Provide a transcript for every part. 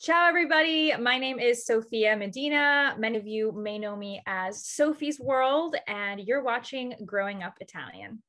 Ciao, everybody. My name is Sofia Medina. Many of you may know me as Sophie's World, and you're watching Growing Up Italian.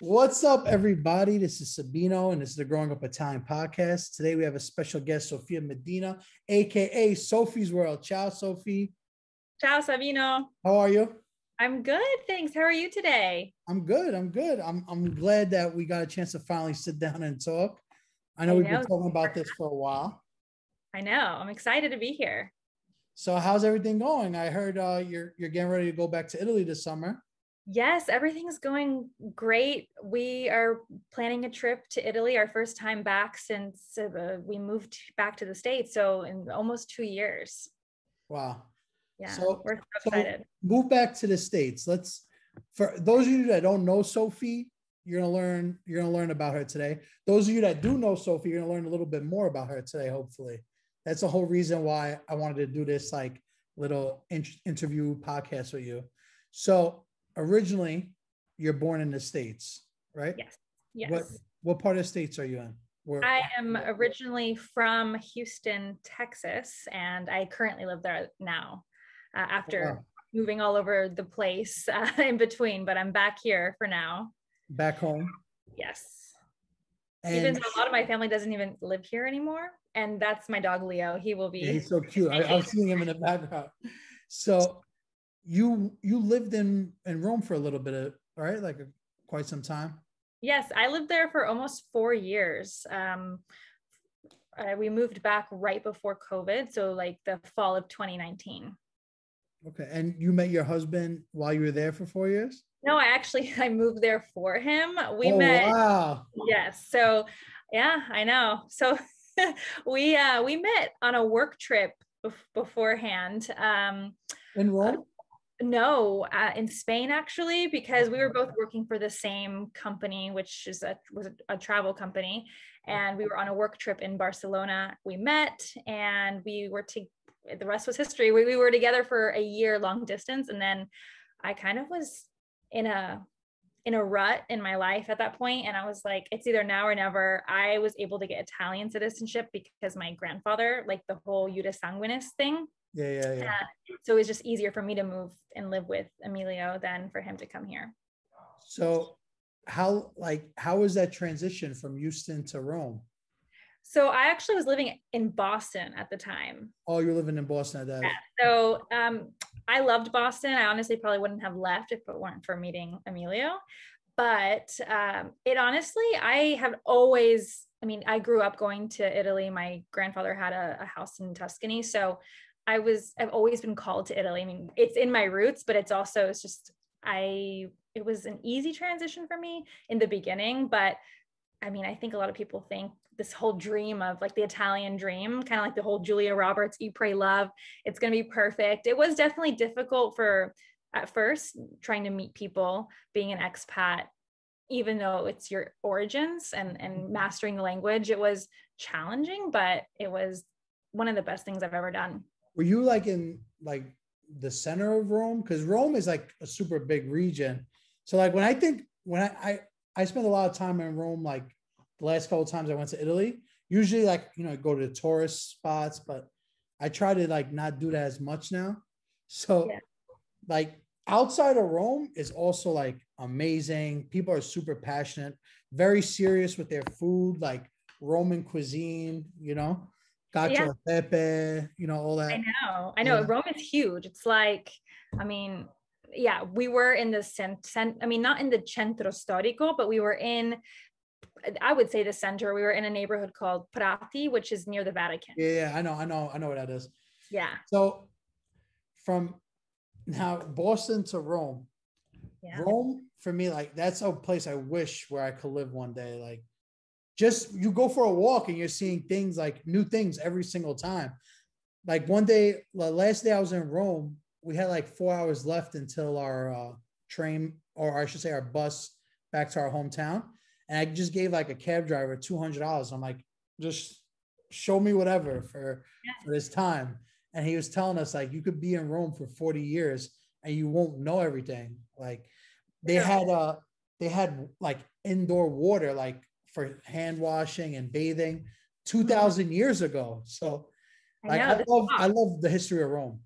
What's up, everybody? This is Sabino, and this is the Growing Up Italian podcast. Today, we have a special guest, Sofia Medina, aka Sophie's World. Ciao, Sophie. Ciao, Sabino. How are you? I'm good, thanks. How are you today? I'm good. I'm glad that we got a chance to finally sit down and talk. I know we've been talking about this for a while. I know. I'm excited to be here. So, how's everything going? I heard you're getting ready to go back to Italy this summer. Yes, everything's going great. We are planning a trip to Italy, our first time back since we moved back to the States. So in almost 2 years. Wow. Yeah, so, we're so excited. Move back to the States. For those of you that don't know Sophie, you're gonna learn about her today. Those of you that do know Sophie, you're gonna learn a little bit more about her today, hopefully. That's the whole reason why I wanted to do this little interview podcast with you. So originally, you're born in the States, right? Yes. What part of the States are you in? I am originally from Houston, Texas, and I currently live there now after moving all over the place in between, but I'm back here for now. Back home? Yes. And even though a lot of my family doesn't even live here anymore. And that's my dog, Leo. He will be. Yeah, he's so cute. I was seeing him in the background. So you lived in Rome for a little bit, right? Quite some time. Yes, I lived there for almost 4 years. We moved back right before COVID, so the fall of 2019. Okay, and you met your husband while you were there for 4 years? No, I moved there for him. We met. Wow. Yes, so yeah, I know. So we met on a work trip beforehand. In Rome? No, in Spain, actually, because we were both working for the same company, which was a travel company. And we were on a work trip in Barcelona. We met and the rest was history. We were together for a year long distance. And then I kind of was in a rut in my life at that point. And I was like, it's either now or never. I was able to get Italian citizenship because my grandfather, the whole Iuris Sanguinis thing. Yeah. So it was just easier for me to move and live with Emilio than for him to come here. So how was that transition from Houston to Rome? So I actually was living in Boston at the time. Oh, you're living in Boston at that. Yeah. So I loved Boston. I honestly probably wouldn't have left if it weren't for meeting Emilio. But it honestly, I grew up going to Italy. My grandfather had a house in Tuscany. So I've always been called to Italy. I mean, it's in my roots, but it was an easy transition for me in the beginning. But I mean, I think a lot of people think this whole dream of the Italian dream, kind of like the whole Julia Roberts, Eat, Pray, Love, it's going to be perfect. It was definitely difficult at first trying to meet people, being an expat, even though it's your origins and mastering the language. It was challenging, but it was one of the best things I've ever done. Were you in the center of Rome? Because Rome is a super big region. So when I spent a lot of time in Rome, the last couple of times I went to Italy, usually go to the tourist spots, but I try to not do that as much now. So outside of Rome is also amazing. People are super passionate, very serious with their food, Roman cuisine, cacio e pepe, all that. I know. Yeah. Rome is huge. It's we were in the not in the centro storico, but we were in, I would say, the center. We were in a neighborhood called Prati, which is near the Vatican. Yeah, I know what that is. Yeah. So from now Boston to Rome, Rome for me, that's a place I wish where I could live one day. just you go for a walk and you're seeing things like new things every single time. Like one day, the last day I was in Rome, we had like 4 hours left until our train, or I should say our bus back to our hometown. And I just gave like a cab driver $200. I'm like, just show me whatever for this time. And he was telling us like, you could be in Rome for 40 years and you won't know everything. Like they had like indoor water, like for hand washing and bathing 2000 years ago. So like, I love the history of Rome.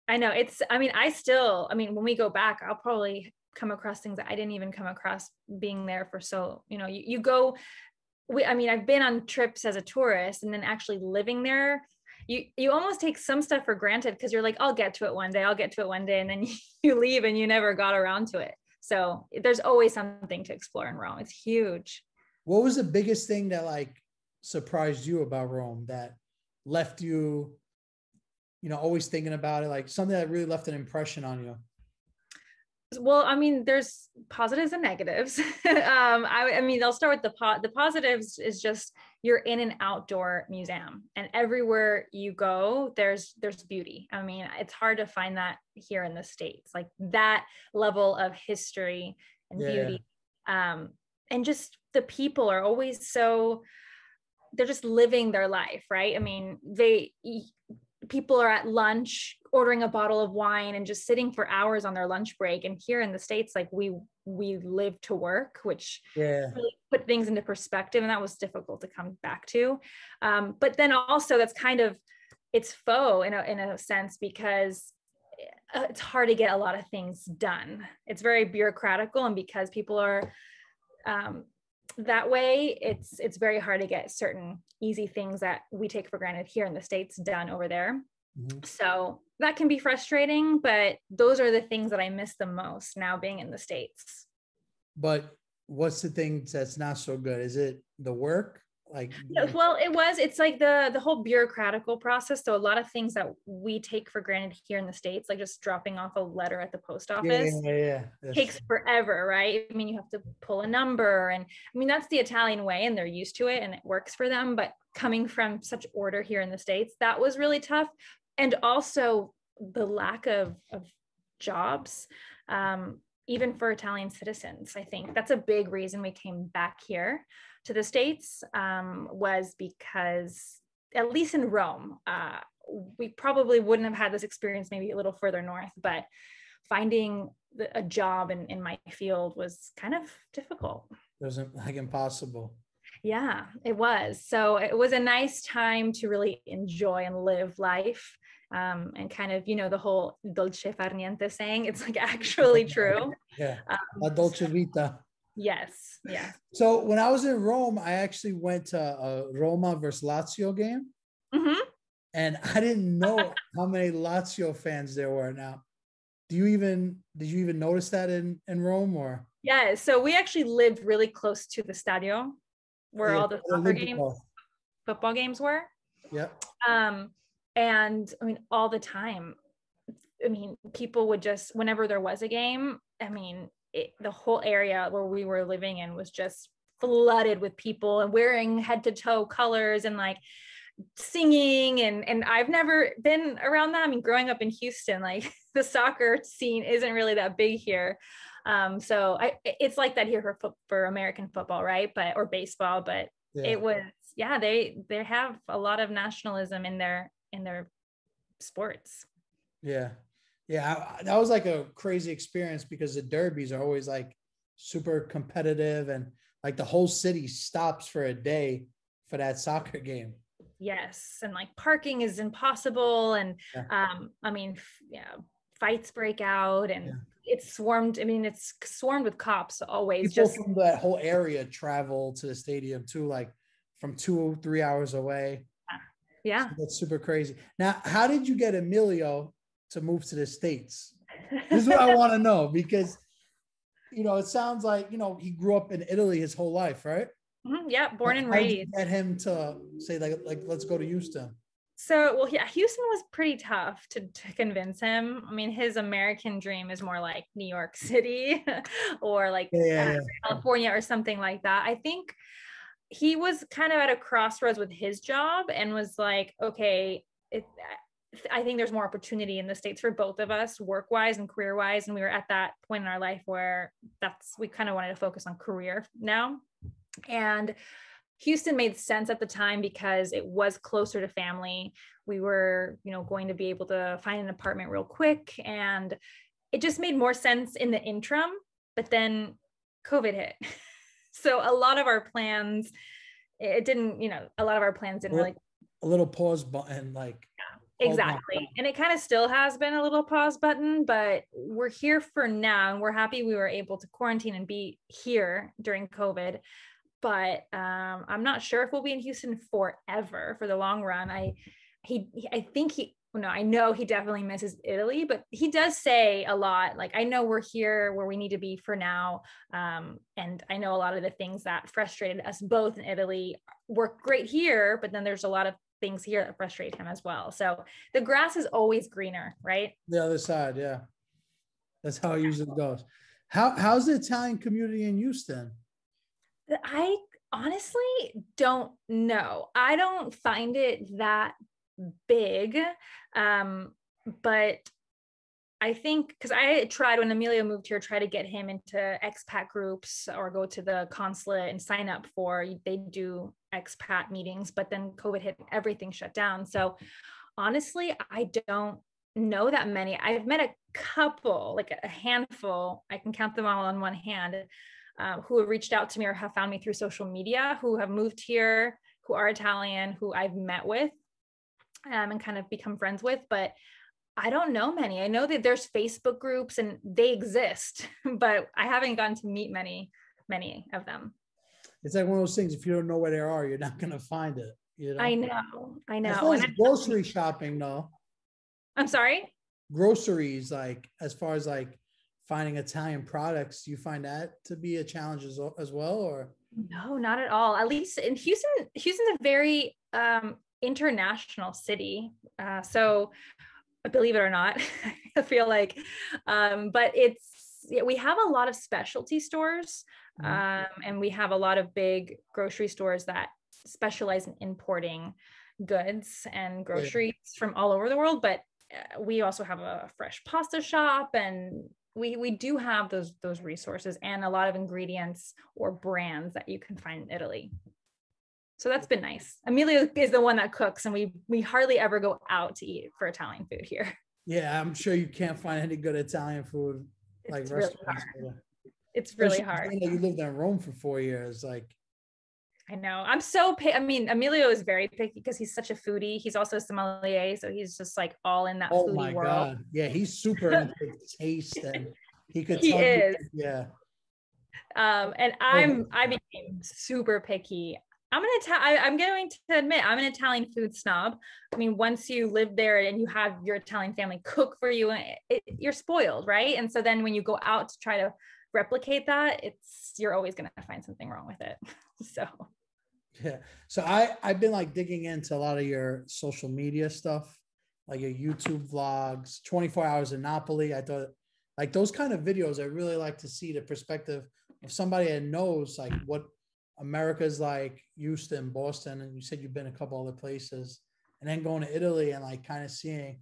I know when we go back, I'll probably come across things that I didn't even come across being there for. So, you go, I've been on trips as a tourist, and then actually living there, you almost take some stuff for granted because you're like, I'll get to it one day. And then you leave and you never got around to it. So there's always something to explore in Rome. It's huge. What was the biggest thing that like surprised you about Rome that left you, always thinking about it, like something that really left an impression on you? Well, there's positives and negatives. They'll start with the positives is just you're in an outdoor museum, and everywhere you go, there's beauty. It's hard to find that here in the States, like that level of history and beauty. And just the people are always they're just living their life, right? People are at lunch ordering a bottle of wine and just sitting for hours on their lunch break. And here in the States, like we live to work, which really put things into perspective. And that was difficult to come back to. But then also that's it's faux in a sense, because it's hard to get a lot of things done. It's very bureaucratical. And because people are that way, it's very hard to get certain easy things that we take for granted here in the States done over there. Mm-hmm. So that can be frustrating, but those are the things that I miss the most now being in the States. But what's the thing that's not so good? Is it the work? Well, it's like the whole bureaucratical process. So a lot of things that we take for granted here in the States, like just dropping off a letter at the post office, takes forever, right? You have to pull a number, and that's the Italian way, and they're used to it and it works for them. But coming from such order here in the States, that was really tough. And also the lack of jobs, even for Italian citizens. I think that's a big reason we came back here to the States, was because, at least in Rome, we probably wouldn't have had this experience maybe a little further north, but finding a job in my field was kind of difficult. It wasn't like impossible. Yeah, it was. So it was a nice time to really enjoy and live life. And kind of, the whole dolce far niente saying, it's like actually true. La dolce vita. Yes. Yeah. So when I was in Rome, I actually went to a Roma versus Lazio game. Mm-hmm. And I didn't know how many Lazio fans there were. Now, did you even notice that in Rome, or? Yeah. So we actually lived really close to the stadio where all the football games were. Yeah. And all the time, people would just, whenever there was a game, the whole area where we were living in was just flooded with people and wearing head to toe colors and like singing. And I've never been around that. Growing up in Houston, like the soccer scene isn't really that big here. So it's like that here for American football, right? Or baseball, but it was, they have a lot of nationalism in their sports. That was like a crazy experience because the derbies are always like super competitive, and like the whole city stops for a day for that soccer game. Yes. And like parking is impossible. And fights break out, and it's swarmed. It's swarmed with cops always. People from that whole area travel to the stadium too, like from 2-3 hours away. Yeah. So that's super crazy. Now, how did you get Emilio to move to the States? This is what I want to know, because it sounds like he grew up in Italy his whole life, right? Mm-hmm. Yeah, born and raised. How did you get him to say like let's go to Houston? So, well, yeah, Houston was pretty tough to convince him. His American dream is more like New York City or like California or something like that. I think he was kind of at a crossroads with his job and was like, okay, I think there's more opportunity in the States for both of us, work-wise and career-wise. And we were at that point in our life where we kind of wanted to focus on career now. And Houston made sense at the time because it was closer to family. We were, going to be able to find an apartment real quick. And it just made more sense in the interim, but then COVID hit. So a lot of our plans, didn't really. A little pause button, like. Exactly. And it kind of still has been a little pause button, but we're here for now. And we're happy we were able to quarantine and be here during COVID. But I'm not sure if we'll be in Houston forever for the long run. I know he definitely misses Italy, but he does say a lot, like, I know we're here where we need to be for now. And I know a lot of the things that frustrated us both in Italy work great here, but then there's a lot of things here that frustrate him as well. So the grass is always greener, right? The other side, yeah. That's how it usually goes. How's the Italian community in Houston? I honestly don't know. I don't find it that big. But I think, because I tried when Emilio moved here, try to get him into expat groups or go to the consulate and sign up they do expat meetings, but then COVID hit, everything shut down. So honestly, I don't know that many. I've met a couple, like a handful, I can count them all on one hand, who have reached out to me or have found me through social media, who have moved here, who are Italian, who I've met with and kind of become friends with, but I don't know many. I know that there's Facebook groups and they exist, but I haven't gotten to meet many of them. It's like one of those things, if you don't know where they are, you're not going to find it. I know. As far as grocery shopping, though. I'm sorry? Groceries, like, as far as like finding Italian products, do you find that to be a challenge as well, or? No, not at all. At least in Houston. Houston's a very international city. So believe it or not, I feel like, but we have a lot of specialty stores, and we have a lot of big grocery stores that specialize in importing goods and groceries from all over the world. But we also have a fresh pasta shop, and we do have those resources and a lot of ingredients or brands that you can find in Italy. So that's been nice. Emilio is the one that cooks, and we hardly ever go out to eat for Italian food here. Yeah, I'm sure you can't find any good Italian food like restaurants. It's really hard. You lived in Rome for 4 years, like. I know. I'm so I mean, Emilio is very picky because he's such a foodie. He's also a sommelier, so he's just like all in that foodie world. God. Yeah, he's super into taste, and he could. He is. Yeah. And I became super picky. I'm going to admit I'm an Italian food snob. I mean, once you live there and you have your Italian family cook for you, you're spoiled, right? And so then when you go out to try to replicate that, you're always going to find something wrong with it. So yeah. So I've been like digging into a lot of your social media stuff, like your YouTube vlogs, 24 hours in Napoli. I thought like those kind of videos, I really like to see the perspective of somebody that knows like what America's like, Houston, Boston, and you said you've been a couple other places, and then going to Italy and like kind of seeing,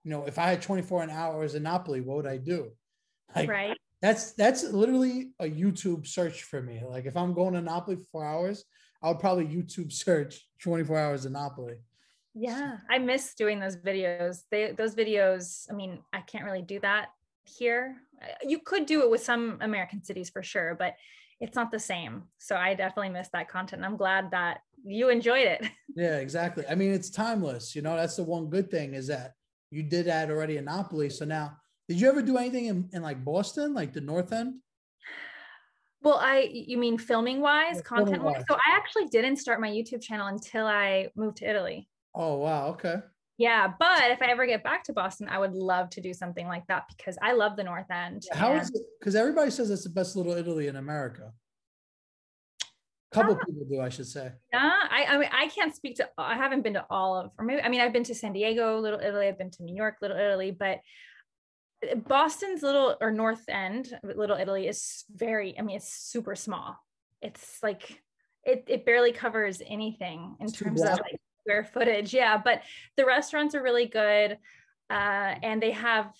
if I had 24 hours in Napoli, what would I do? Like, right. That's literally a YouTube search for me. Like if I'm going to Napoli for 4 hours, I would probably YouTube search 24 hours in Napoli. Yeah, I miss doing those videos. Those videos, I mean, I can't really do that here. You could do it with some American cities for sure, but it's not the same. So I definitely miss that content. I'm glad that you enjoyed it. Yeah, exactly. I mean, it's timeless. That's the one good thing is that you did that already in Napoli. So now, did you ever do anything in like Boston, like the North End? Well, you mean filming wise, content wise? So I actually didn't start my YouTube channel until I moved to Italy. Oh, wow. Okay. Yeah. But if I ever get back to Boston, I would love to do something like that because I love the North End. How is it? Because everybody says it's the best little Italy in America. A couple people do, I should say. Yeah. I mean, I can't speak to, I haven't been to all of, or maybe, I mean, I've been to San Diego, Little Italy. I've been to New York, Little Italy, but Boston's North End, Little Italy is it's super small. It's like, it barely covers anything in It's too terms of black. like square footage. Yeah, but the restaurants are really good. And they have,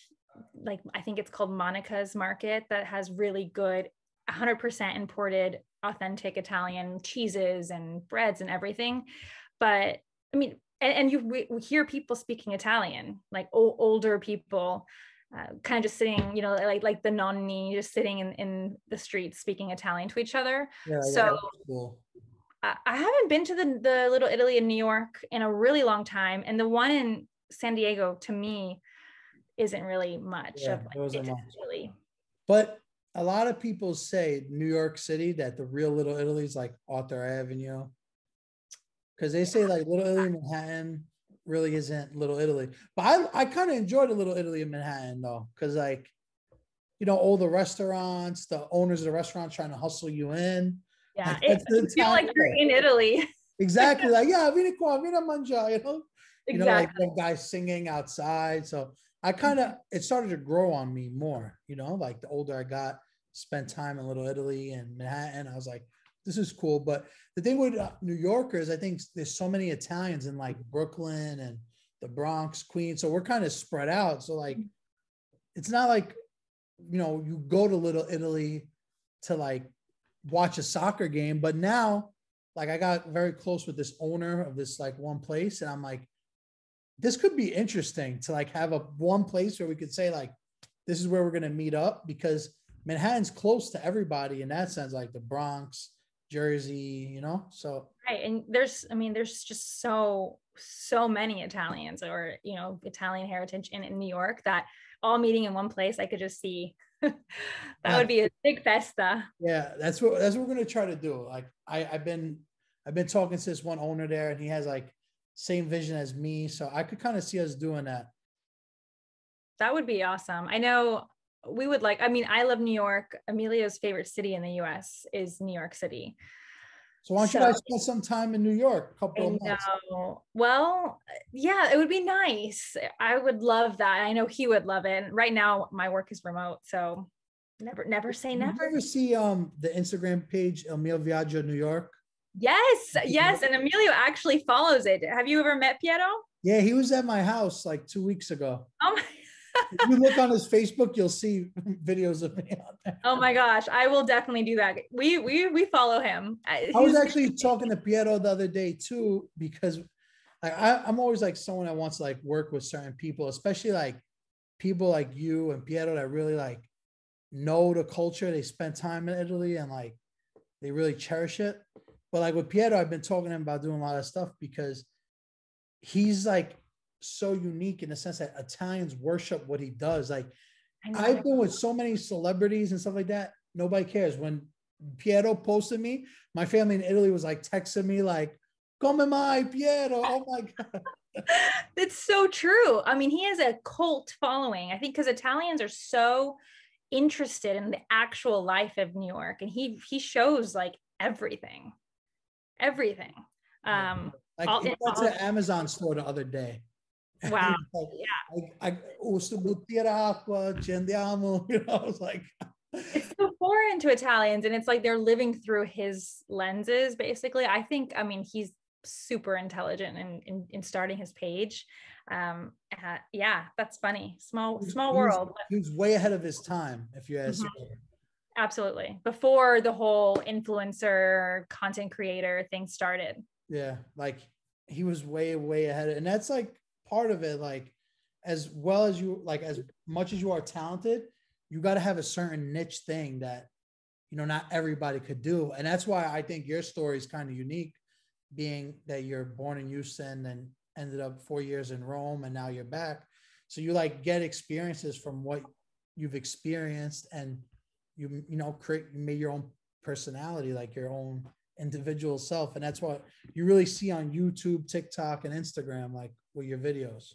like, I think it's called Monica's Market, that has really good 100% imported authentic Italian cheeses and breads and everything. But I mean, and we hear people speaking Italian, like older people, kind of just sitting, like the nonni just sitting in the streets speaking Italian to each other. Yeah, So cool. I haven't been to the Little Italy in New York in a really long time, and the one in San Diego to me isn't really much Yeah, of like those are much. Italy. But a lot of people say New York City, that the real Little Italy is like Arthur Avenue, because they say like Little Italy in Manhattan really isn't Little Italy. But I kind of enjoy the Little Italy in Manhattan though, because like, all the restaurants, the owners of the restaurants trying to hustle you in. Yeah, Like that's you the feel time. like you're in Italy. Exactly. Like, yeah, vieni qua, vieni a mangiare, like Exactly. the guys singing outside. So it started to grow on me more, like the older I got, spent time in Little Italy and Manhattan. I was like, this is cool. But the thing with New Yorkers, I think there's so many Italians in like Brooklyn and the Bronx, Queens. So we're kind of spread out. So like, it's not like, you go to Little Italy to like watch a soccer game. But now, like, I got very close with this owner of this like one place, and I'm like, this could be interesting to like have a one place where we could say like, this is where we're gonna meet up, because Manhattan's close to everybody in that sense, like the Bronx, Jersey, So Right. And there's just so many Italians or, Italian heritage in New York that all meeting in one place, I could just see that would be a big festa. Yeah, that's what we're gonna try to do. Like I've been talking to this one owner there, and he has like same vision as me, so I could kind of see us doing that. That would be awesome. I know we would like, I love New York. Emilio's favorite city in the US is New York City. So why don't you guys spend some time in New York, a couple of months? Well, yeah, it would be nice. I would love that. I know he would love it. And right now my work is remote, so never say never. Did you ever see the Instagram page Emil Viaggio New York? Yes, and Emilio actually follows it. Have you ever met Piero? Yeah, he was at my house like 2 weeks ago. Oh my If you look on his Facebook, you'll see videos of me on there. Oh my gosh, I will definitely do that. We follow him. I was actually talking to Piero the other day too, because I'm always like someone that wants to like work with certain people, especially like people like you and Piero that really like know the culture. They spend time in Italy and like they really cherish it. But like with Piero, I've been talking to him about doing a lot of stuff because he's like so unique in the sense that Italians worship what he does. Like I've been with so many celebrities and stuff like that. Nobody cares. When Piero posted me, my family in Italy was like texting me like, "Come mai, Piero." Oh my God. It's so true. I mean, he has a cult following. I think because Italians are so interested in the actual life of New York, and he shows like everything. Like he went to the Amazon store the other day. Wow. I was acqua, ci andiamo. I was like, it's so foreign to Italians, and it's like they're living through his lenses, basically. I think, he's super intelligent in starting his page. Yeah, that's funny. Small world. He was way ahead of his time, if you ask me. Absolutely. Before the whole influencer content creator thing started. Yeah, like he was way ahead. And that's like part of it. Like as well as you, like as much as you are talented, you got to have a certain niche thing that, not everybody could do. And that's why I think your story is kind of unique, being that you're born in Houston and ended up 4 years in Rome, and now you're back. So you like get experiences from what you've experienced, and you made your own personality, like your own individual self. And that's what you really see on YouTube, TikTok, and Instagram, like with your videos.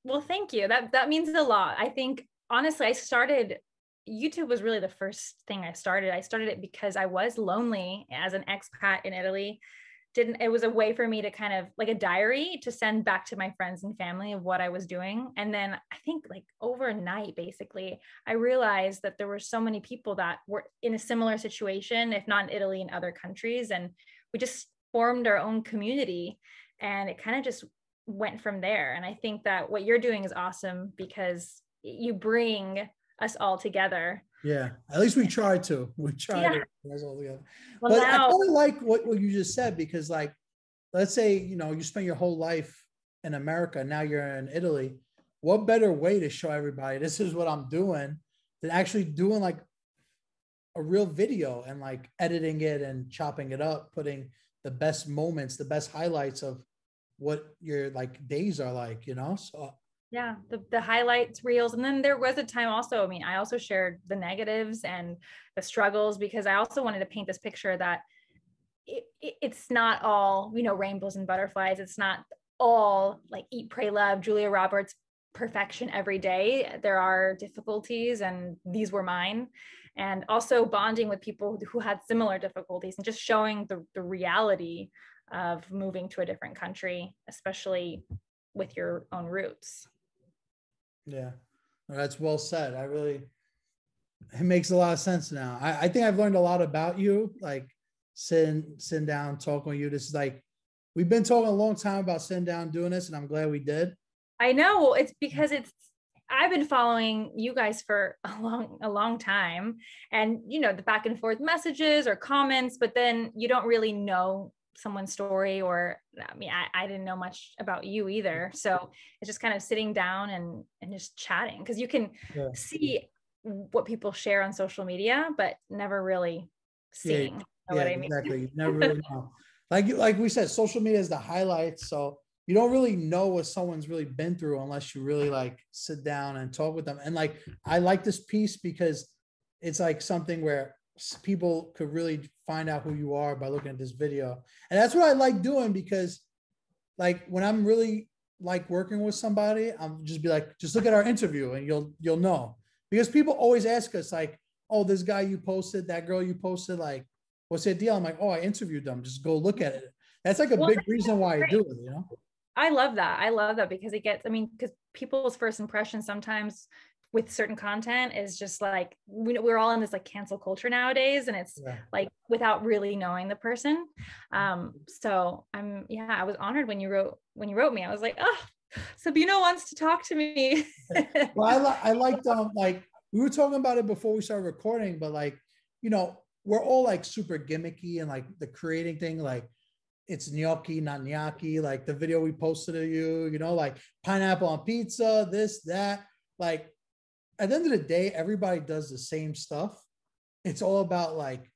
Well, thank you. That means a lot. I think honestly, YouTube was really the first thing I started. I started it because I was lonely as an expat in Italy. It was a way for me to kind of like a diary to send back to my friends and family of what I was doing. And then I think like overnight, basically, I realized that there were so many people that were in a similar situation, if not in Italy, in other countries. And we just formed our own community, and it kind of just went from there. And I think that what you're doing is awesome because you bring us all together. Yeah, at least we tried to. We tried to bring us all together. Well, But now, I kind of like what you just said, because like, let's say, you know, you spend your whole life in America, now you're in Italy. What better way to show everybody this is what I'm doing than actually doing like a real video and like editing it and chopping it up, putting the best moments, the best highlights of what your like days are like, you know? So yeah, the highlights reels. And then there was a time also, I mean, I also shared the negatives and the struggles, because I also wanted to paint this picture that it's not all, you know, rainbows and butterflies. It's not all like eat, pray, love, Julia Roberts perfection every day. There are difficulties, and these were mine. And also bonding with people who had similar difficulties, and just showing the reality of moving to a different country, especially with your own roots. yeah, that's well said. It makes a lot of sense now. I think I've learned a lot about you, like sitting down, talking with you. This is like, we've been talking a long time about sitting down, doing this, and I'm glad we did. I know. Well, it's because I've been following you guys for a long time, and you know, the back and forth messages or comments, but then you don't really know someone's story, or I mean, I didn't know much about you either. So it's just kind of sitting down and just chatting, because you can see what people share on social media, but never really seeing. Yeah, what I mean? exactly. You never really know. Like we said, social media is the highlights. So you don't really know what someone's really been through unless you really like sit down and talk with them. And like, I like this piece because it's like something where people could really find out who you are by looking at this video. And that's what I like doing, because like when I'm really like working with somebody, I'm just be like, just look at our interview and you'll know. Because people always ask us like, oh, this guy you posted, that girl you posted, like, what's their deal? I'm like, oh, I interviewed them. Just go look at it. That's like a big reason why I do it, you know? I love that. I love that because I mean, because people's first impression sometimes with certain content is just like, we're all in this like cancel culture nowadays, and it's like without really knowing the person. So I was honored when you wrote me. I was like, oh, Sabino wants to talk to me. Well, I liked like we were talking about it before we started recording, but like, you know, we're all like super gimmicky and like the creating thing, like it's gnocchi, not gnocchi, like the video we posted of you, you know, like pineapple on pizza, this, that. Like at the end of the day, everybody does the same stuff. It's all about like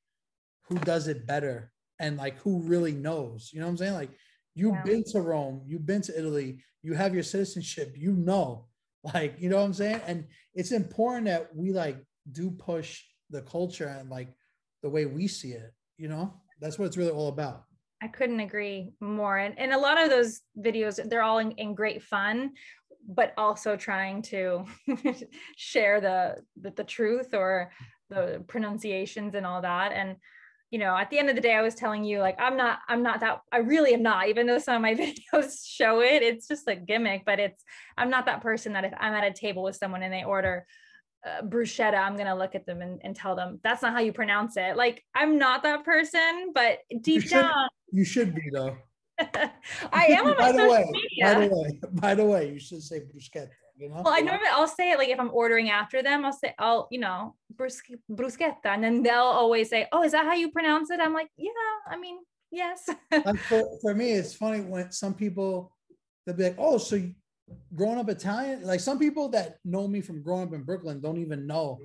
who does it better and like who really knows. You know what I'm saying? Like you've been to Rome, you've been to Italy, you have your citizenship, you know, like, you know what I'm saying? And it's important that we like do push the culture and like the way we see it, you know, that's what it's really all about. I couldn't agree more. And a lot of those videos, they're all in great fun, but also trying to share the truth or the pronunciations and all that. And, you know, at the end of the day, I was telling you, like, I'm not that, I really am not, even though some of my videos show it, it's just a gimmick, but I'm not that person that if I'm at a table with someone and they order bruschetta, I'm going to look at them and tell them, that's not how you pronounce it. Like, I'm not that person, but deep down. You should be though. I am on my social media. By the way, you should say bruschetta, you know? Well, I'll say it like if I'm ordering after them, you know, bruschetta. And then they'll always say, oh, is that how you pronounce it? I'm like, yeah, I mean, yes. Like for me, it's funny when some people, they'll be like, oh, so you growing up Italian? Like some people that know me from growing up in Brooklyn don't even know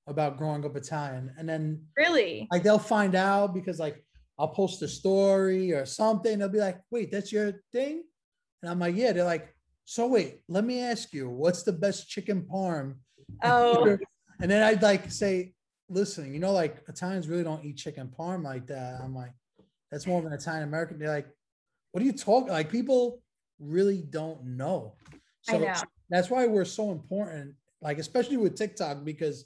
about growing up Italian. And then really, like they'll find out because like I'll post a story or something. They'll be like, wait, that's your thing? And I'm like, yeah. They're like, so wait, let me ask you, what's the best chicken parm? Oh. And then I'd like say, listen, you know, like Italians really don't eat chicken parm like that. I'm like, that's more of an Italian American. They're like, what are you talking? Like people really don't know. So that's why we're so important, like especially with TikTok, because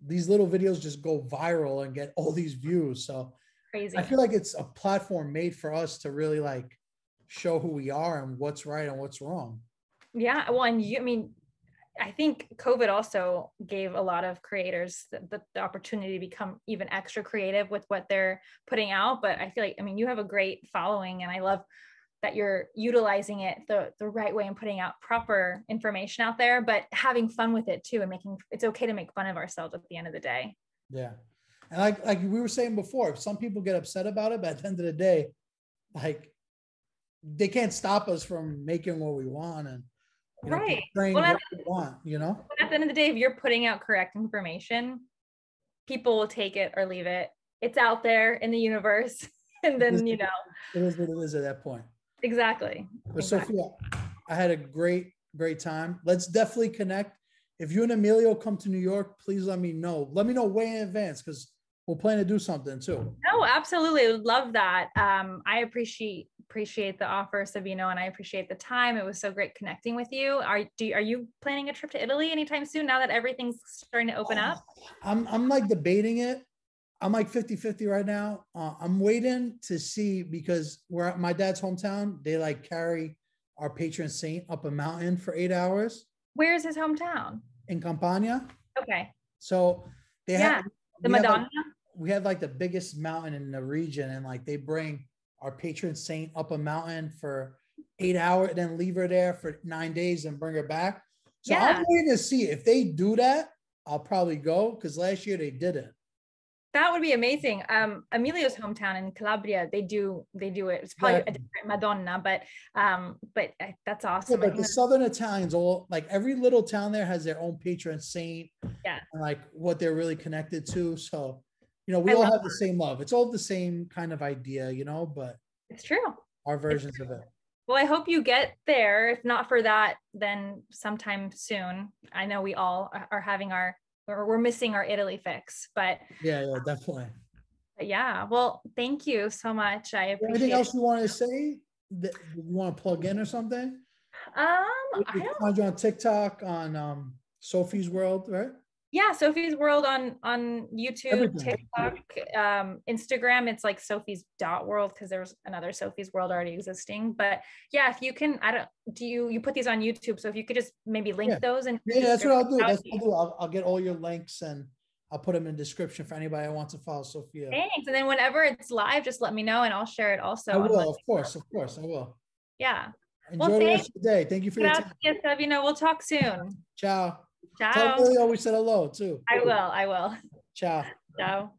these little videos just go viral and get all these views. So crazy. I feel like it's a platform made for us to really like show who we are and what's right and what's wrong. Yeah. Well, and I mean, I think COVID also gave a lot of creators the opportunity to become even extra creative with what they're putting out. But I feel like, I mean, you have a great following, and I love that you're utilizing it the right way and putting out proper information out there, but having fun with it too, and it's okay to make fun of ourselves at the end of the day. Yeah. And like we were saying before, some people get upset about it, but at the end of the day, like, they can't stop us from making what we want and, you know, Right. portraying Well, what we want, you know? at the end of the day, if you're putting out correct information, people will take it or leave it. It's out there in the universe. And then, you know, it is what it is at that point. Exactly. But Sophia, I had a great time. Let's definitely connect. If you and Emilio come to New York, please let me know. Let me know way in advance, because we'll plan to do something too. No, absolutely. I would love that. I appreciate the offer, Sabino, and I appreciate the time. It was so great connecting with you. Are you planning a trip to Italy anytime soon, now that everything's starting to open up? I'm like debating it. I'm like 50-50 right now. I'm waiting to see, because we're at my dad's hometown. They like carry our patron saint up a mountain for 8 hours. Where's his hometown? In Campania. Okay. So they have the Madonna. We have like the biggest mountain in the region, and like they bring our patron saint up a mountain for 8 hours, and then leave her there for 9 days and bring her back. So I'm waiting to see if they do that. I'll probably go, because last year they didn't. That would be amazing. Emilio's hometown in Calabria, they do it. It's probably a different Madonna, but that's awesome. Yeah, but the Southern Italians, all like every little town there has their own patron saint. Yeah. And like what they're really connected to. So, you know, we all have the same love. It's all the same kind of idea, you know, but it's true. Our versions of it. Well, I hope you get there. If not for that, then sometime soon. I know we all are having we're missing our Italy fix, but yeah, definitely. But yeah, well, thank you so much. I appreciate Anything else you want to say that you want to plug in or something? I don't find you on TikTok, on Sophie's World, right? Yeah, Sophie's World on YouTube, everything. TikTok, Instagram. It's like Sophie's.world, because there's another Sophie's World already existing. But yeah, if you can, you put these on YouTube? So if you could just maybe link those, and that's what I'll do. I'll get all your links, and I'll put them in the description for anybody who wants to follow Sophia. Thanks. And then whenever it's live, just let me know, and I'll share it also. I will, of course, I will. Yeah. Enjoy the rest of the day. Thank you for your time. Sabino. We'll talk soon. Ciao. Ciao. Tell Emilio we said hello too. I will. Ciao. Ciao.